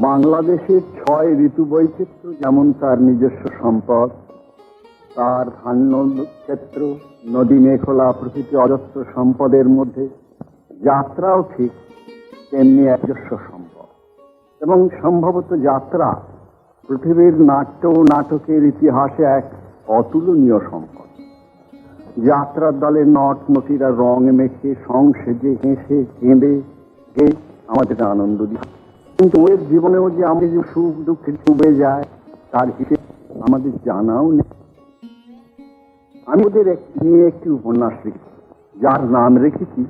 বাংলাদেশের 6 ঋতু বৈচিত্র্য যেমন তার নিজস্ব সম্পদ, তার ধান্য ক্ষেত্র, নদী, মেঘলা প্রভৃতি অজস্র সম্পদের মধ্যে যাত্রাও ঠিক তেমনি নিজস্ব সম্পদ। এবং সম্ভবত যাত্রা পৃথিবীর নাট্য ও নাটকের ইতিহাসে এক অতুলনীয় সম্পদ। যাত্রার দলে নটনটিরা রং মেখে, সংসেজে, হেসে, কেঁদে আমাদের আনন্দ দিচ্ছে। কিন্তু ওর জীবনেও যে আমাদের যে সুখ দুঃখে ডুবে যায় তার হিসেবে আমাদের জানাও নেই। আমি ওদের নিয়ে একটি উপন্যাস লিখি, যার নাম রেখেছি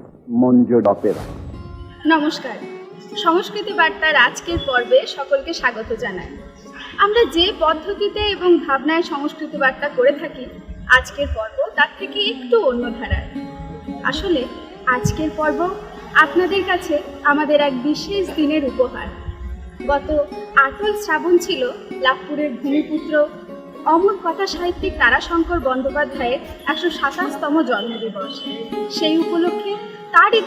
মঞ্জুর অপেরা। নমস্কার, সংস্কৃতি বার্তার আজকের পর্বে সকলকে স্বাগত জানাই। আমরা যে পদ্ধতিতে এবং ভাবনায় সংস্কৃতি বার্তা করে থাকি, আজকের পর্ব তার থেকে একটু অন্য ধারার। আসলে আজকের পর্ব আপনাদের কাছে আমাদের এক বিশেষ দিনের উপহার। গত 8 শ্রাবণ ছিল লাভপুরের ভূমিপুত্র অমর কথা সাহিত্যিক তারাশঙ্কর বন্দ্যোপাধ্যায়ের 127তম জন্মদিবস। সেই উপলক্ষে তারই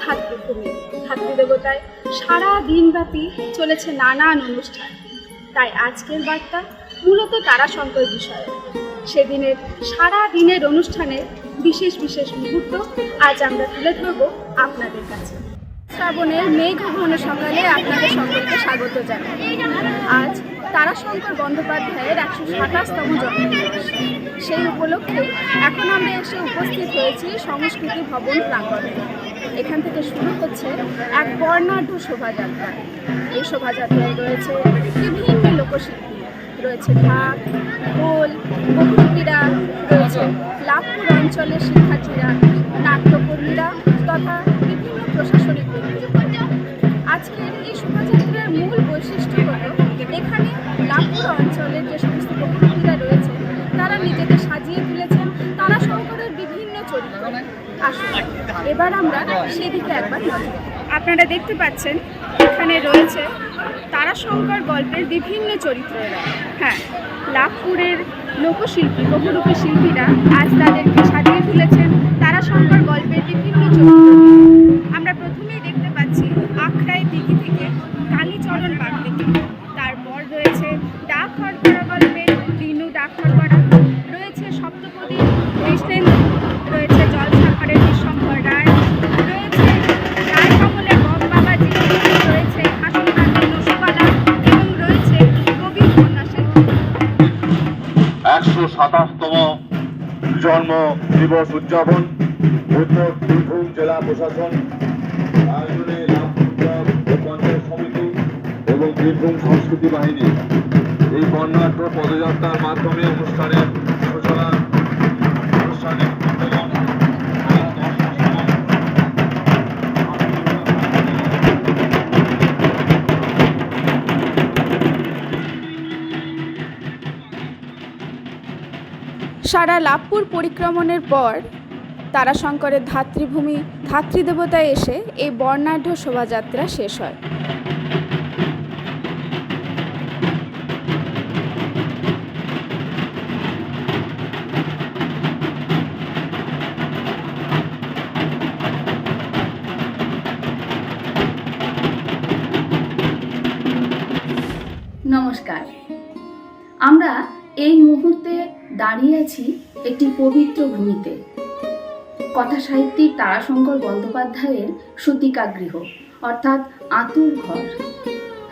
ধাত্রীদেবতায় সারা দিনব্যাপী চলেছে নানান অনুষ্ঠান। তাই আজকের বার্তা মূলত তারাশঙ্কর বিষয়ে। সেদিনের সারা দিনের অনুষ্ঠানের বিশেষ বিশেষ মুহূর্ত আজ আমরা তুলে ধরব আপনাদের কাছে। শ্রাবণের মেঘঘন সকালে আপনাদের সকলকে স্বাগত জানাই। আজ তারাশঙ্কর বন্দ্যোপাধ্যায়ের 127তম জন্মদিবস। সেই উপলক্ষে এখন আমরা এসে উপস্থিত হয়েছি সংস্কৃতি ভবন প্রাঙ্গণে। এখান থেকে শুরু হচ্ছে এক বর্ণাঢ্য শোভাযাত্রা। এই শোভাযাত্রায় রয়েছে বিভিন্ন লোকশিল্পী, রয়েছে ঢাক, ঢোল, বহুরূপীরা, রয়েছে লাভপুর অঞ্চলের শিক্ষার্থীরা, নাট্যকর্মীরা তথা বিভিন্ন প্রশাসনিক ব্যক্তিত্ব। আজকের এই শোভাযাত্রার মূল বৈশিষ্ট্য হল এখানে লাভপুর অঞ্চলের যে সমস্ত বহুরূপীরা রয়েছে তারা নিজেদের সাজিয়ে তুলেছেন তারাশঙ্করের বিভিন্ন চরিত্র। আসুন এবার আমরা সেদিকে একবার নজর। আপনারা দেখতে পাচ্ছেন এখানে রয়েছে তারাশঙ্কর গল্পের বিভিন্ন চরিত্ররা। হ্যাঁ, লাভপুরের লোকশিল্পী, বহুরূপী শিল্পীরা আজ তাদেরকে সাজিয়ে তুলেছেন তারাশঙ্কর গল্পের বিভিন্ন চরিত্র। আমরা প্রথমেই দেখতে পাচ্ছি আখড়াই দিঘি থেকে কালীচরণ বাগদিকে। তারপর রয়েছে ডাক হরকড়া গল্পে দিনু ডাক হরকড়া, রয়েছে সপ্তপদী কৃষ্ণেন্দু, রয়েছে জলসাগরের বিশ্বম্ভর রায়, রয়েছে রায় কমলের বম বাবাজি, রয়েছে হাসনকান্তি নসুবালা এবং রয়েছে কবি উপন্যাসের 127তম জন্ম দিবস উদযাপন উত্তর বীরভূম জেলা প্রশাসন আয়োজনে লাভপুর ক্লাব ও পঞ্চায়েত সমিতি এবং বীরভূম সংস্কৃতি বাহিনী এই বর্ণাঢ্য পদযাত্রার মাধ্যমে অনুষ্ঠানের সূচনা। অনুষ্ঠানের উদ্বোধন সারা লাভপুর পরিক্রমণের পর তারাশঙ্করের ধাত্রীভূমি ধাত্রীদেবতায় এসে এই বর্ণাঢ্য শোভাযাত্রা শেষ হয়। নমস্কার, আমরা এই মুহূর্তে দাঁড়িয়ে আছি একটি পবিত্র ভূমিতে, কথা সাহিত্যিক তারাশঙ্কর বন্দ্যোপাধ্যায়ের সূতিকাগৃহ অর্থাৎ আঁতুর ঘর।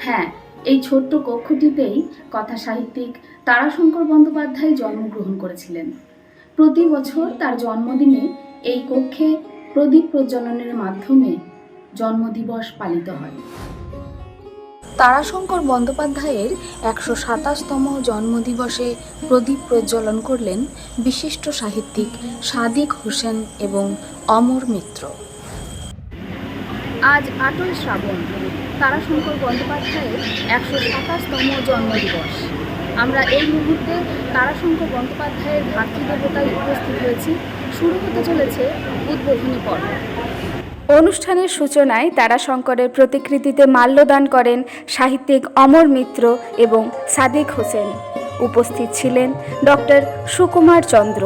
হ্যাঁ, এই ছোট্ট কক্ষটিতেই কথা সাহিত্যিক তারাশঙ্কর বন্দ্যোপাধ্যায় জন্মগ্রহণ করেছিলেন। প্রতি বছর তার জন্মদিনে এই কক্ষে প্রদীপ প্রজ্বলনের মাধ্যমে জন্মদিবস পালিত হয়। তারাশঙ্কর বন্দ্যোপাধ্যায়ের 127তম জন্মদিবসে প্রদীপ প্রজ্বলন করলেন বিশিষ্ট সাহিত্যিক সাদিক হোসেন এবং অমর মিত্র। আজ 8 শ্রাবণ, তারাশঙ্কর বন্দ্যোপাধ্যায়ের 127তম জন্মদিবস। আমরা এই মুহূর্তে তারাশঙ্কর বন্দ্যোপাধ্যায়ের ধাত্রীদেবতায় উপস্থিত হয়েছি। শুরু হতে চলেছে উদ্বোধনী পর্ব। অনুষ্ঠানের সূচনায় তারাশঙ্করের প্রতিকৃতিতে মাল্যদান করেন সাহিত্যিক অমর মিত্র এবং সাদিক হোসেন। উপস্থিত ছিলেন ডক্টর সুকুমার চন্দ্র,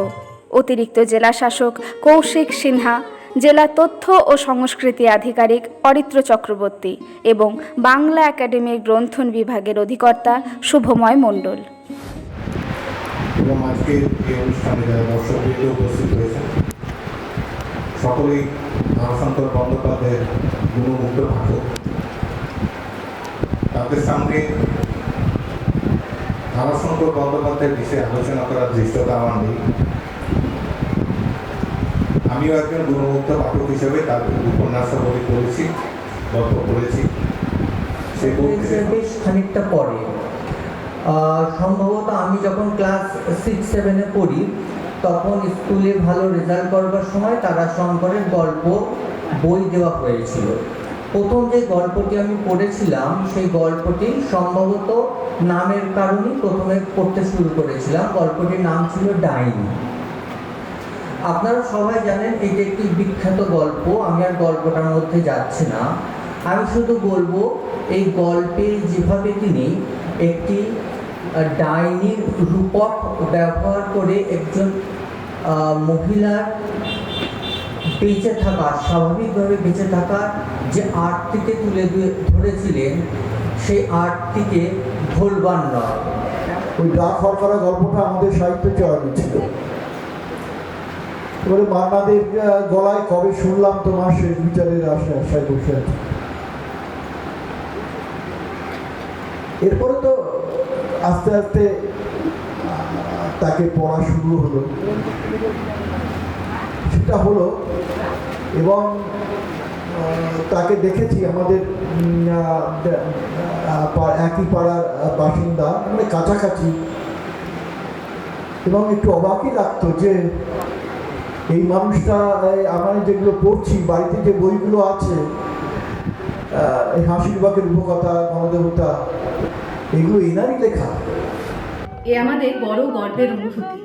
অতিরিক্ত জেলাশাসক কৌশিক সিনহা, জেলা তথ্য ও সংস্কৃতি আধিকারিক অরিত্র চক্রবর্তী এবং বাংলা একাডেমির গ্রন্থন বিভাগের অধিকর্তা শুভময় মণ্ডল। এবং আজকের এই অনুষ্ঠানে যারা দর্শকবৃন্দ উপস্থিত হয়েছেন সকলেই রামশঙ্কর বন্দ্যোপাধ্যায়ের গুণমুগ্ধ পাঠক। তাদের সামনে রামশঙ্কর বন্দ্যোপাধ্যায়ের বিষয়ে আলোচনা করার দৃশ্যতা আমার নেই। আমিও একজন গুণমুগ্ধ পাঠক হিসেবে তার উপন্যাসাবলী পড়েছি, গল্প পড়েছি। সেই বই থেকে বেশ খানিকটা পরে সম্ভবত আমি যখন ক্লাস 6-7-এ পড়ি তখন স্কুলে ভালো রেজাল্ট করবার সময় তারাশঙ্করের গল্প বই দেওয়া হয়েছিল। প্রথম যে গল্পটি আমি পড়েছিলাম সেই গল্পটি সম্ভবত নামের কারণেই প্রথমে পড়তে শুরু করেছিলাম। গল্পটির নাম ছিল ডাইনি। আপনারা সবাই জানেন এটি একটি বিখ্যাত গল্প, আমি আর গল্পটার মধ্যে যাচ্ছি না। আমি শুধু বলবো এই গল্পে যেভাবে তিনি একটি ডাইনির রূপক ব্যবহার করে একজন মহিলার বেঁচে থাকা, স্বাভাবিকভাবে বেঁচে থাকার যে আর্টটিকে তুলে ধরেছিলেন সেই আর্টটিকে ভুলবার নয়। ওই ডাক হরকরা গল্পটা আমাদের সাহিত্যে চয়ন ছিল। এবারে মান্নাদের গলায় কবে শুনলাম তোমার শেষ বিচারের আশায় বসে আছে। এরপরে তো আস্তে আস্তে তাকে পড়া শুরু হলো, সেটা হলো এবং তাকে দেখেছি আমাদের একই পাড়ার বাসিন্দা, মানে কাছাকাছি, এবং একটু অবাকই লাগতো যে এই মানুষটা আমরা যেগুলো পড়ছি বাড়িতে যে বইগুলো আছে, এই হাসিরবাগের উপকথা, গণদেবতা, এগুলো এনারই লেখা। এ আমাদের বড় গর্বের অনুভূতি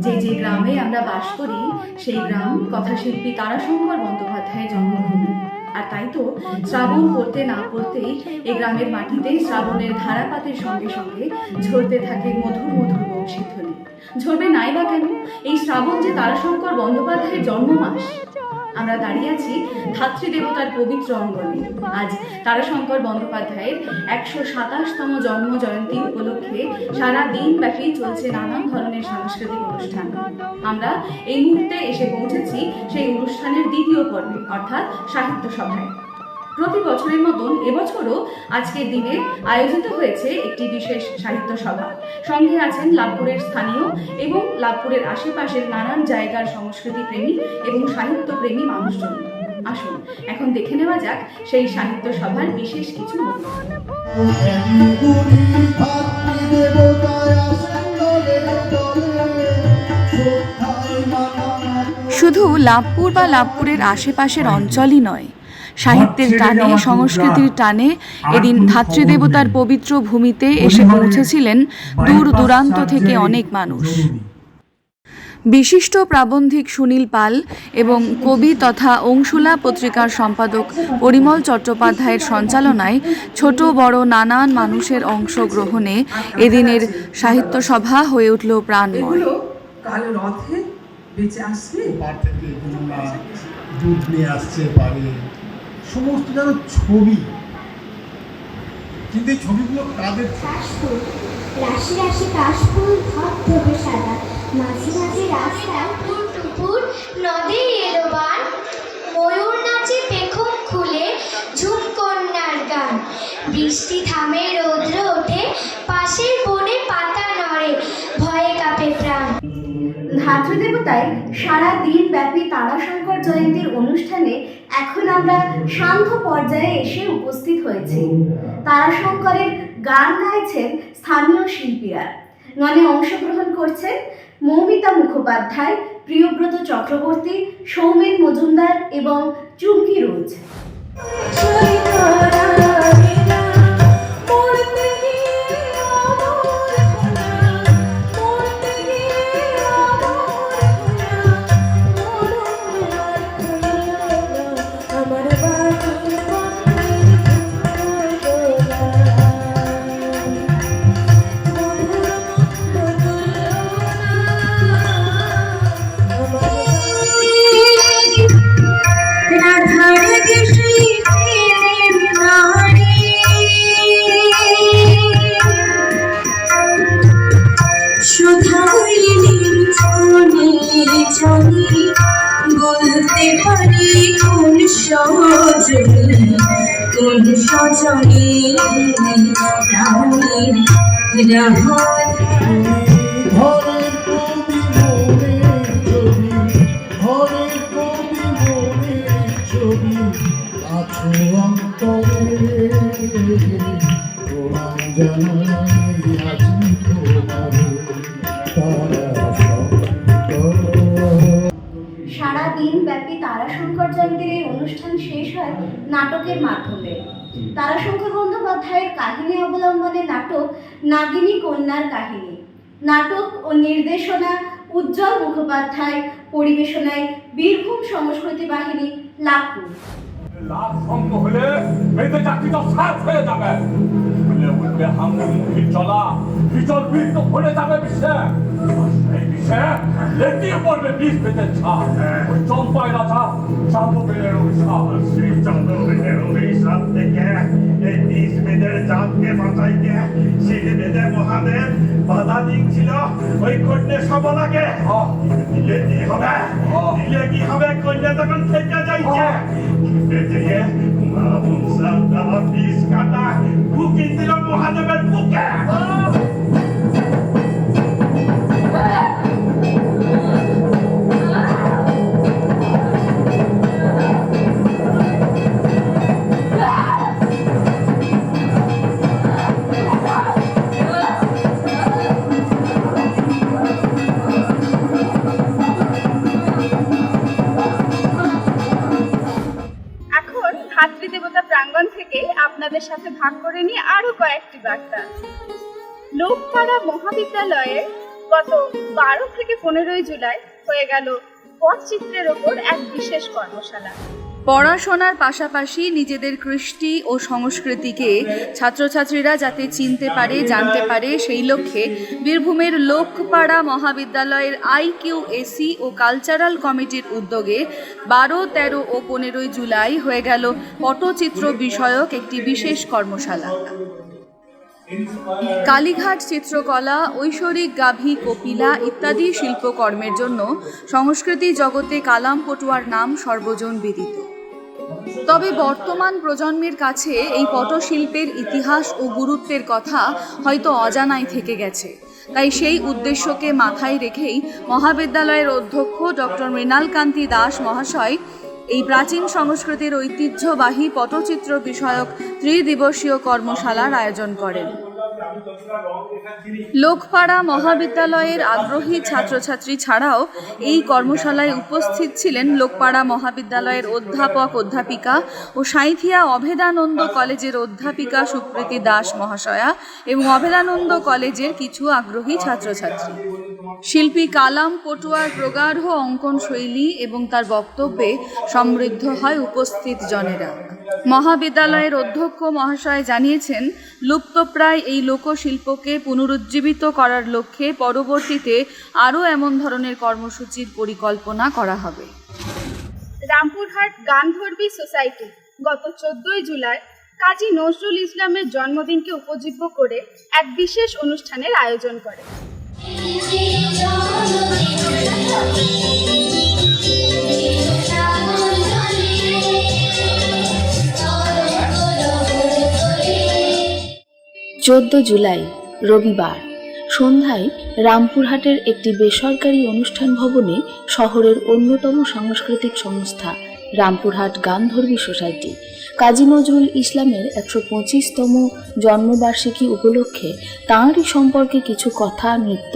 যে যে গ্রামে আমরা বাস করি সেই গ্রাম কথাশিল্পী তারাশঙ্কর বন্দ্যোপাধ্যায়ের জন্মভূমি। আর তাই তো শ্রাবণ পড়তে না পড়তেই এ গ্রামের মাটিতে শ্রাবণের ধারাপাতের সঙ্গে সঙ্গে ঝরতে থাকে মধুর মধুর বংশীধ্বনি। ঝরবে নাই বা কেন? এই শ্রাবণ যে তারাশঙ্কর বন্দ্যোপাধ্যায়ের জন্মমাস। আমরা দাঁড়িয়ে আছি ধাত্রী দেবতার পবিত্র অঙ্গনে। আজ তারাশঙ্কর বন্দ্যোপাধ্যায়ের 127তম জন্ম জয়ন্তী উপলক্ষে সারা দিন ব্যাপী চলছে নানান ধরনের সাংস্কৃতিক অনুষ্ঠান। আমরা এই মুহূর্তে এসে পৌঁছেছি সেই অনুষ্ঠানের দ্বিতীয় পর্বে, অর্থাৎ সাহিত্য সভায়। প্রতি বছরের মতন এবছরও আজকের দিনে আয়োজিত হয়েছে একটি বিশেষ সাহিত্য সভা। সঙ্গে আছেন লাভপুরের স্থানীয় এবং লাভপুরের আশেপাশের নানান জায়গার সংস্কৃতি প্রেমী এবং সাহিত্য প্রেমী মানুষজন। আসুন এখন দেখে নেওয়া যাক সেই সাহিত্য সভার বিশেষ কিছু মুহূর্ত। শুধু লাভপুর বা লাভপুরের আশেপাশের অঞ্চলই নয়, সাহিত্যের টানে, সংস্কৃতির টানে এদিন ধাত্রীদেবতার পবিত্র ভূমিতে এসে পৌঁছেছিলেন দূর দূরান্ত থেকে অনেক মানুষ। বিশিষ্ট প্রাবন্ধিক সুনীল পাল এবং কবি তথা অংশুলা পত্রিকার সম্পাদক পরিমল চট্টোপাধ্যায়ের সঞ্চালনায় ছোট বড় নানান মানুষের অংশগ্রহণে এদিনের সাহিত্য সভা হয়ে উঠল প্রাণময়। কাল রথে বেঁচে আসছে, দুধ নিয়ে আসছে পারে, সমস্ত যেন ছবি, কিন্তু এই ছবিগুলো কাদের? কাশফুল, রাশি রাশি কাশফুল ধবধবে সাদা, মাঝে মাঝে রাস্তায় টুকুর নদী এলো বান, ময়ূর নাচে পেখম খুলে ঝুমকন্যার গান, বৃষ্টি থামে রৌদ্র ওঠে, পাশের বনে পাতা নড়ে, ভয়ে কাঁপে প্রাণ। ধাত্রী দেবতায় সারা দিন ব্যাপী তারাশঙ্কর জয়ন্তীর অনুষ্ঠানে এখন আমরা সান্ধ্য পর্যায়ে এসে উপস্থিত হয়েছি। তারাশঙ্করের গান গাইছেন স্থানীয় শিল্পীরা। গানে অংশগ্রহণ করছেন মৌমিতা মুখোপাধ্যায়, প্রিয়ব্রত চক্রবর্তী, সৌমেন মজুমদার এবং চুমকি রোজ। তুজ সজনে প্রাণের রহন ঘরের কবি মনের ছবি, ঘরের কবি মনের ছবি, আছো অন্তরে প্রণাম জানাই আজি তোমারে তারা শঙ্কর। সারাদিন ব্যাপী তারাশঙ্কর জয়ন্তীর এই অনুষ্ঠান শেষ হয় নাটকের মাধ্যমে। তারাশঙ্কর বন্দ্যোপাধ্যায়ের কাহিনী অবলম্বনে নাটক নাগিনী কন্যার কাহিনী, নাটক ও নির্দেশনা উজ্জ্বল মুখোপাধ্যায়, পরিবেশনায় বীরভূম সংস্কৃতি বাহিনী, লাভপুর। লাভ সম্ভব হলে মেয়েদের চাকরি তো সাফ হয়ে যাবে, উঠবে হাঙ্গি চলা, বিচল বীজ তো ভরে যাবে বিশ্বে। সেই বিশ্বে লেটিয়ে পড়বে বীজ বেঁধে ছাপ, ওই চম্পাই রাজা চাঁদবের অভিশাপ। শ্রী চাঁদবের অভিশাপ থেকে এই বীজ বেদের জাতকে বাঁচাইতে সেই বেদের মহাদেব বাধা দিয়েছিল ওই কন্যা সবলাকে। দিলে কি হবে, দিলে কি হবে, কন্যা তখন থেকে যাইছে দিয়ে বীজ কাটা ঢুকি দিল মহাদেবের বুকে। ভাতৃদেবতা প্রাঙ্গণ থেকে আপনাদের সাথে ভাগ করে নিয়ে আরো কয়েকটি বার্তা। লোকপাড়া মহাবিদ্যালয়ে গত 12 থেকে 15 জুলাই হয়ে গেল পটচিত্রের ওপর এক বিশেষ কর্মশালা। পড়াশোনার পাশাপাশি নিজেদের কৃষ্টি ও সংস্কৃতিকে ছাত্রছাত্রীরা যাতে চিনতে পারে, জানতে পারে, সেই লক্ষ্যে বীরভূমের লোকপাড়া মহাবিদ্যালয়ের IQAC ও কালচারাল কমিটির উদ্যোগে 12, 13 ও 15 জুলাই হয়ে গেল পটচিত্র বিষয়ক একটি বিশেষ কর্মশালা। কালীঘাট চিত্রকলা, ঐশ্বরিক গাভী, কপিলা ইত্যাদি শিল্পকর্মের জন্য সংস্কৃতি জগতে কালাম পটুয়ার নাম সর্বজন বিদিত। তবে বর্তমান প্রজন্মের কাছে এই পটশিল্পের ইতিহাস ও গুরুত্বের কথা হয়তো অজানাই থেকে গেছে। তাই সেই উদ্দেশ্যকে মাথায় রেখেই মহাবিদ্যালয়ের অধ্যক্ষ ডক্টর মৃণালকান্তি দাস মহাশয় এই প্রাচীন সংস্কৃতির ঐতিহ্যবাহী পটচিত্র বিষয়ক ত্রিদিবসীয় কর্মশালার আয়োজন করেন। লোকপাড়া মহাবিদ্যালয়ের আগ্রহী ছাত্রছাত্রী ছাড়াও এই কর্মশালায় উপস্থিত ছিলেন লোকপাড়া মহাবিদ্যালয়ের অধ্যাপক অধ্যাপিকা ও সাঁইথিয়া অভেদানন্দ কলেজের অধ্যাপিকা সুপ্রীতি দাস মহাশয়া এবং অভেদানন্দ কলেজের কিছু আগ্রহী ছাত্রছাত্রী। শিল্পী কালাম পটুয়ার প্রগাঢ় অঙ্কন শৈলী এবং তার বক্তব্যে সমৃদ্ধ হয় উপস্থিত জনেরা। মহাবিদ্যালয়ের অধ্যক্ষ মহাশয় জানিয়েছেন, লুপ্তপ্রায় এই লোকশিল্পকে পুনরুজ্জীবিত করার লক্ষ্যে পরবর্তীতে আরও এমন ধরনের কর্মসূচির পরিকল্পনা করা হবে। রামপুরহাট গান্ধর্বী সোসাইটি গত 14 জুলাই কাজী নজরুল ইসলামের জন্মদিনকে উপজীব্য করে এক বিশেষ অনুষ্ঠানের আয়োজন করে। জুলাই রবিবার সন্ধ্যায় রামপুরহাটের একটি বেসরকারি অনুষ্ঠান ভবনে শহরের অন্যতম সাংস্কৃতিক সংস্থা রামপুরহাট গান্ধর্বী সোসাইটি কাজী নজরুল ইসলামের 125তম জন্মবার্ষিকী উপলক্ষে তাঁরই সম্পর্কে কিছু কথা, নৃত্য,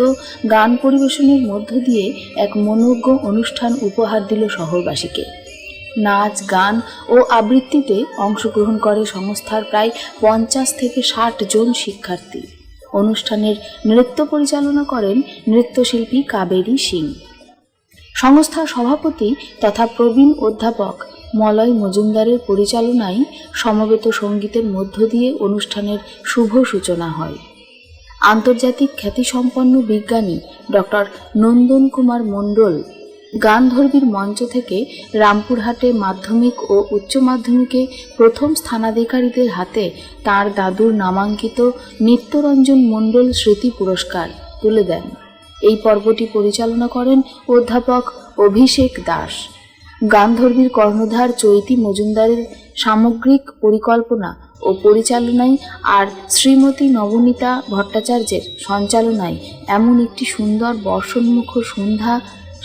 গান পরিবেশনের মধ্য দিয়ে এক মনোজ্ঞ অনুষ্ঠান উপহার দিল শহরবাসীকে। নাচ, গান ও আবৃত্তিতে অংশগ্রহণ করে সংস্থার প্রায় 50 থেকে 60 জন শিক্ষার্থী। অনুষ্ঠানের নৃত্য পরিচালনা করেন নৃত্যশিল্পী কাবেরী সিং। সংস্থার সভাপতি তথা প্রবীণ অধ্যাপক মলয় মজুমদারের পরিচালনায় সমবেত সঙ্গীতের মধ্য দিয়ে অনুষ্ঠানের শুভ সূচনা হয়। আন্তর্জাতিক খ্যাতিসম্পন্ন বিজ্ঞানী ডক্টর নন্দন কুমার মণ্ডল গান্ধর্বীর মঞ্চ থেকে রামপুরহাটে মাধ্যমিক ও উচ্চ মাধ্যমিকে প্রথম স্থানাধিকারীদের হাতে তার দাদুর নামাঙ্কিত নিত্যরঞ্জন মণ্ডল স্মৃতি পুরস্কার তুলে দেন। এই পর্বটি পরিচালনা করেন অধ্যাপক অভিষেক দাস। গান্ধর্বীর কর্ণধার চৈতী মজুমদারের সামগ্রিক পরিকল্পনা ও পরিচালনায় আর শ্রীমতী নবনীতা ভট্টাচার্যের সঞ্চালনায় এমন একটি সুন্দর বর্ষণমুখ সন্ধ্যা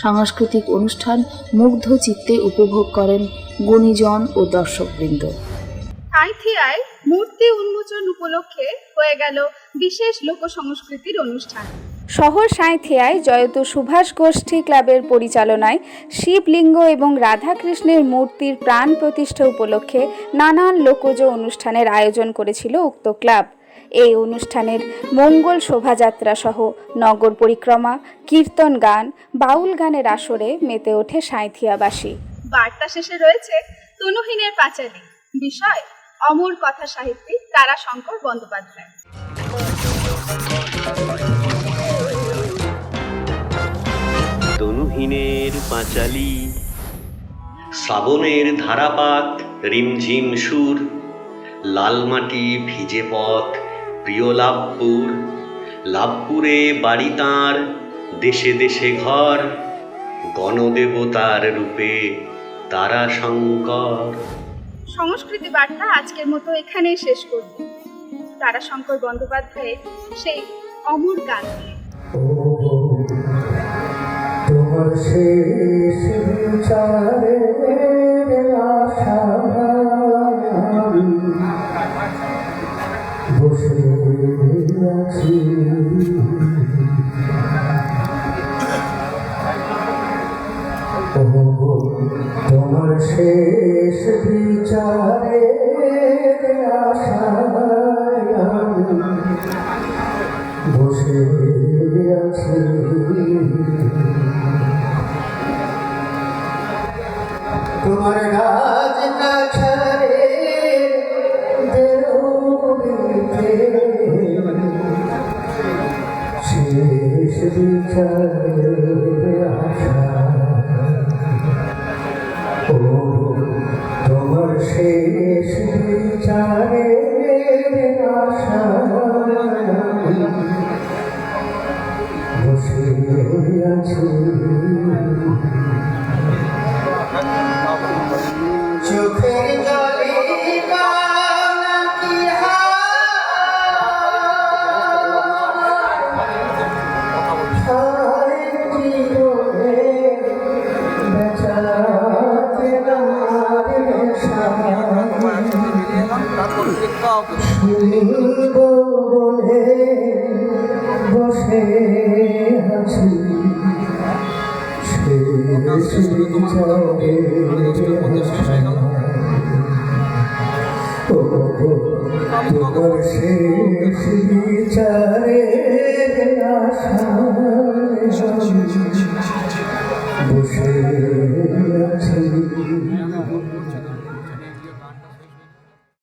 সাংস্কৃতিক অনুষ্ঠান মুগ্ধ চিত্তে উপভোগ করেন গুণীজন ও দর্শকবৃন্দ। সাঁইথিয়ায় মূর্তি উন্মোচন উপলক্ষে হয়ে গেল বিশেষ লোক সংস্কৃতির অনুষ্ঠান। শহর সাঁইথিয়ায় জয়তু সুভাষ গোষ্ঠী ক্লাবের পরিচালনায় শিবলিঙ্গ এবং রাধাকৃষ্ণের মূর্তির প্রাণ প্রতিষ্ঠা উপলক্ষে নানান লোকজ অনুষ্ঠানের আয়োজন করেছিল উক্ত ক্লাব। এই অনুষ্ঠানের মঙ্গল শোভাযাত্রা সহ নগর পরিক্রমা, কীর্তন গান, বাউল গানের আসরে মেতে ওঠে সাঁইথিয়াবাসী। বার্তা শেষে রয়েছে তনুহীনের পাঁচালী, বিষয় অমর কথা সাহিত্যিক তারাশঙ্কর বন্দ্যোপাধ্যায়। তনুহীনের পাঁচালী, শ্রাবণের ধারাপাত, রিমঝিম সুর, লাল মাটি ভিজে পথ, প্রিয় লাভপুর, লাভপুরে বাড়ি তাঁর, দেশে দেশে ঘর, গণদেবতার রূপে তারাশঙ্কর। সংস্কৃতি বার্তা আজকের মতো এখানেই শেষ করব। তারাশঙ্কর বন্দ্যোপাধ্যায়ের সেই অমর গান নিয়ে। তোমার শেষ বিচারের আশায় বসে আছি, তোমার শেষ বিচারের আশায় বসে আছি। তোমার রাজ কাছারে শেষ বিচারের আশা, ও তোমার শেষ বিচারের আশা বসে আছি। চোখের জলে বসে আছি, তোমার শেষ বিচারের আশা বসে আছি।